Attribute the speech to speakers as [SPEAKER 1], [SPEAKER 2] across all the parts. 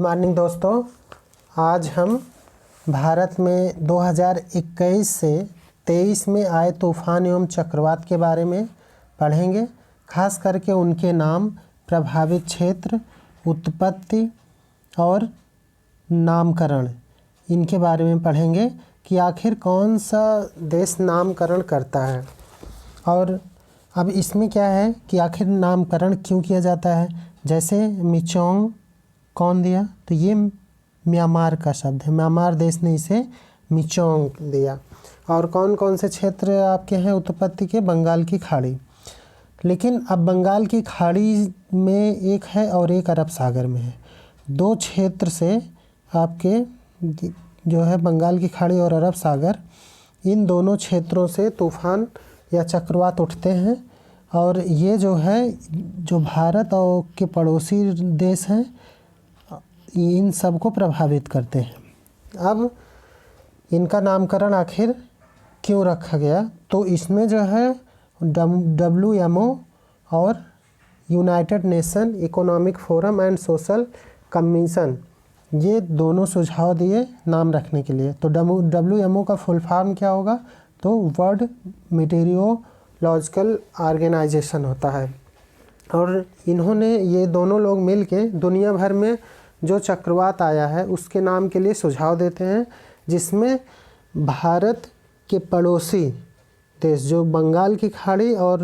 [SPEAKER 1] Morning दोस्तों, आज हम भारत में 2021 से 23 में आए तूफान एवं चक्रवात के बारे में पढ़ेंगे। खास करके उनके नाम, प्रभावित क्षेत्र, उत्पत्ति और नामकरण, इनके बारे में पढ़ेंगे कि आखिर कौन सा देश नामकरण करता है। और अब इसमें क्या है कि आखिर नामकरण क्यों किया जाता है। जैसे मिचोंग कौन दिया, तो ये म्यांमार का शब्द है, म्यांमार देश ने इसे मिचोंग दिया। और कौन कौन से क्षेत्र आपके हैं उत्पत्ति के, बंगाल की खाड़ी। लेकिन अब बंगाल की खाड़ी में एक है और एक अरब सागर में है। दो क्षेत्र से आपके जो है बंगाल की खाड़ी और अरब सागर, इन दोनों क्षेत्रों से तूफान या चक्रवात उठते हैं। और ये जो है जो भारत और के पड़ोसी देश हैं, इन सब को प्रभावित करते हैं। अब इनका नामकरण आखिर क्यों रखा गया, तो इसमें जो है WMO और United nation economic forum and social commission, ये दोनों सुझाव दिए नाम रखने के लिए। तो WMO का फुल फॉर्म क्या होगा, तो वर्ल्ड मेटेरियोलॉजिकल ऑर्गेनाइजेशन होता है। और इन्होंने, ये दोनों लोग मिल के दुनिया भर में जो चक्रवात आया है उसके नाम के लिए सुझाव देते हैं, जिसमें भारत के पड़ोसी देश जो बंगाल की खाड़ी और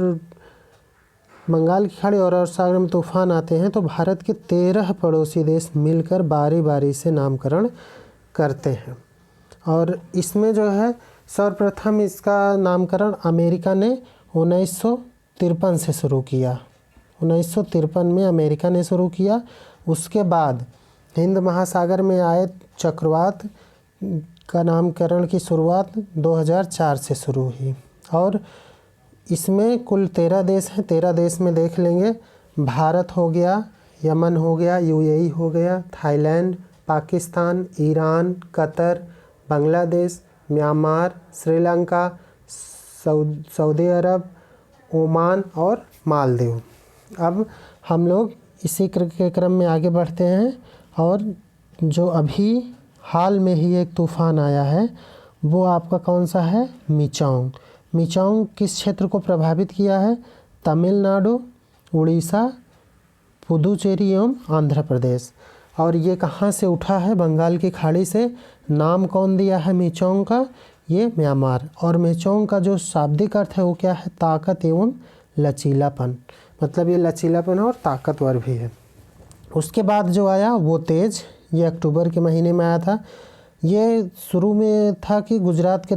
[SPEAKER 1] अरब सागर में तूफान आते हैं, तो भारत के 13 पड़ोसी देश मिलकर बारी बारी से नामकरण करते हैं। और इसमें जो है सर्वप्रथम इसका नामकरण अमेरिका ने 1953 से शुरू किया। 1953 में अमेरिका ने शुरू किया। उसके बाद हिंद महासागर में आए चक्रवात का नामकरण की शुरुआत 2004 से शुरू हुई। और इसमें कुल 13 देश हैं। 13 देश में देख लेंगे, भारत हो गया, यमन हो गया, UAE हो गया, Thailand, Pakistan, Iran, Qatar, Bangladesh, Myanmar, Sri Lanka, Saudi Arab, Oman और मालदीव। अब हम लोग इसी के क्रम में आगे बढ़ते हैं। और जो अभी हाल में ही एक तूफ़ान आया है वो आपका कौन सा है, मिचोंग। मिचोंग किस क्षेत्र को प्रभावित किया है, तमिलनाडु, उड़ीसा, पुदुचेरी एवं आंध्र प्रदेश। और ये कहाँ से उठा है, बंगाल की खाड़ी से। नाम कौन दिया है मिचोंग का, ये म्यांमार। और मिचोंग का जो शाब्दिक अर्थ है वो क्या है, ताकत एवं लचीलापन, मतलब ये लचीलापन और ताकतवर भी है। उसके बाद जो आया वो तेज, ये अक्टूबर के महीने में आया था। ये शुरू में था कि गुजरात के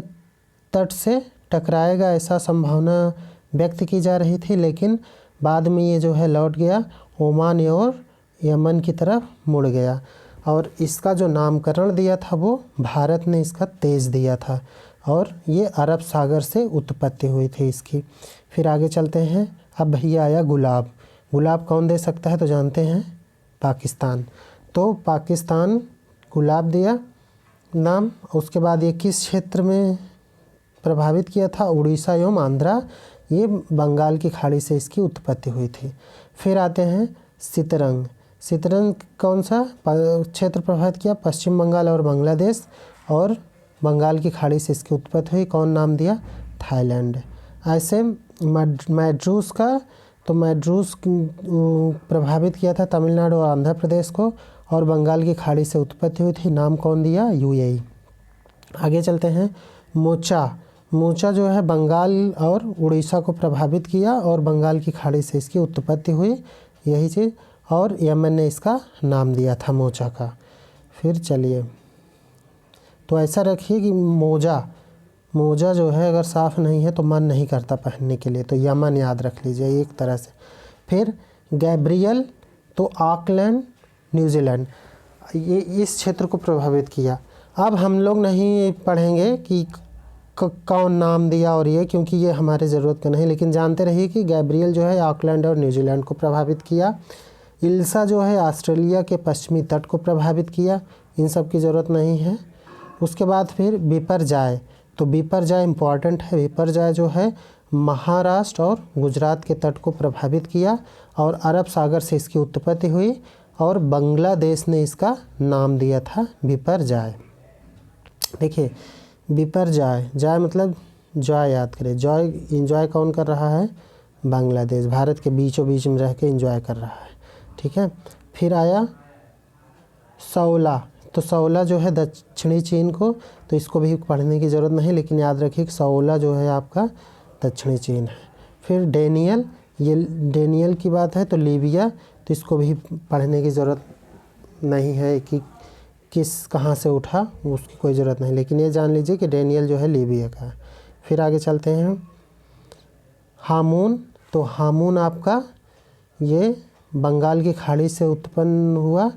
[SPEAKER 1] तट से टकराएगा, ऐसा संभावना व्यक्त की जा रही थी, लेकिन बाद में ये जो है लौट गया, ओमान और यमन की तरफ मुड़ गया। और इसका जो नामकरण दिया था वो भारत ने इसका तेज दिया था। और ये अरब सागर से उत्पत्ति हुई थी इसकी। फिर आगे चलते हैं। अब भैया आया गुलाब। गुलाब कौन दे सकता है, तो जानते हैं पाकिस्तान। तो पाकिस्तान गुलाब दिया नाम। उसके बाद ये किस क्षेत्र में प्रभावित किया था, उड़ीसा एवं आंध्रा, ये बंगाल की खाड़ी से इसकी उत्पत्ति हुई थी। फिर आते हैं सितरंग। सितरंग कौन सा क्षेत्र प्रभावित किया, पश्चिम बंगाल और बांग्लादेश। और बंगाल की खाड़ी से इसकी उत्पत्ति हुई, कौन नाम दिया, थाईलैंड। ऐसे मैड्रूस का, तो मैड्रूस प्रभावित किया था तमिलनाडु और आंध्र प्रदेश को, और बंगाल की खाड़ी से उत्पत्ति हुई थी, नाम कौन दिया, UAE। आगे चलते हैं। मोचा जो है बंगाल और उड़ीसा को प्रभावित किया और बंगाल की खाड़ी से इसकी उत्पत्ति हुई, यही चीज़। और यमन ने इसका नाम दिया था मोचा का। फिर चलिए, तो ऐसा रखिए कि मोजा जो है अगर साफ़ नहीं है तो मन नहीं करता पहनने के लिए, तो यमन याद रख लीजिए एक तरह से। फिर गैब्रियल, तो ऑकलैंड, न्यूजीलैंड, ये इस क्षेत्र को प्रभावित किया। अब हम लोग नहीं पढ़ेंगे कि कौन नाम दिया और ये, क्योंकि ये हमारे ज़रूरत का नहीं, लेकिन जानते रहिए कि गैब्रियल जो है ऑकलैंड और न्यूजीलैंड को प्रभावित किया। इल्सा जो है ऑस्ट्रेलिया के पश्चिमी तट को प्रभावित किया, इन सब की ज़रूरत नहीं है। उसके बाद फिर बिपरजॉय, तो बिपरजॉय इम्पॉर्टेंट है। बिपरजॉय जो है महाराष्ट्र और गुजरात के तट को प्रभावित किया और अरब सागर से इसकी उत्पत्ति हुई और बांग्लादेश ने इसका नाम दिया था बिपरजॉय। देखिए बिपरजॉय, जॉय मतलब जॉय याद करें, जॉय इंजॉय कौन कर रहा है, बांग्लादेश, भारत के बीचों बीच में रह के इंजॉय कर रहा है, ठीक है। फिर आया सौला, तो सौला जो है दक्षिणी चीन को, तो इसको भी पढ़ने की ज़रूरत नहीं, लेकिन याद रखिए कि सौला जो है आपका दक्षिणी चीन है। फिर डेनियल, ये डेनियल की बात है तो लीबिया, तो इसको भी पढ़ने की ज़रूरत नहीं है कि किस कहाँ से उठा, उसकी कोई ज़रूरत नहीं, लेकिन ये जान लीजिए कि डेनियल जो है लीबिया का है। फिर आगे चलते हैं हामून, तो हामून आपका ये बंगाल की खाड़ी से उत्पन्न हुआ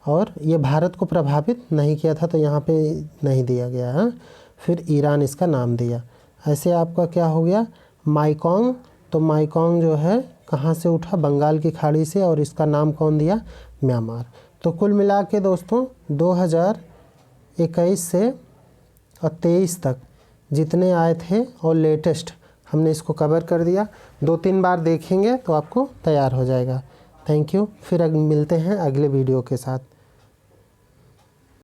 [SPEAKER 1] और ये भारत को प्रभावित नहीं किया था, तो यहाँ पे नहीं दिया गया है। फिर ईरान इसका नाम दिया। ऐसे आपका क्या हो गया माइकोंग, तो माइकोंग जो है कहाँ से उठा, बंगाल की खाड़ी से, और इसका नाम कौन दिया, म्यांमार। तो कुल मिला के दोस्तों 2021 से और 23 तक जितने आए थे और लेटेस्ट हमने इसको कवर कर दिया। 2-3 बार देखेंगे तो आपको तैयार हो जाएगा। Thank you. फिर मिलते हैं अगले वीडियो के साथ।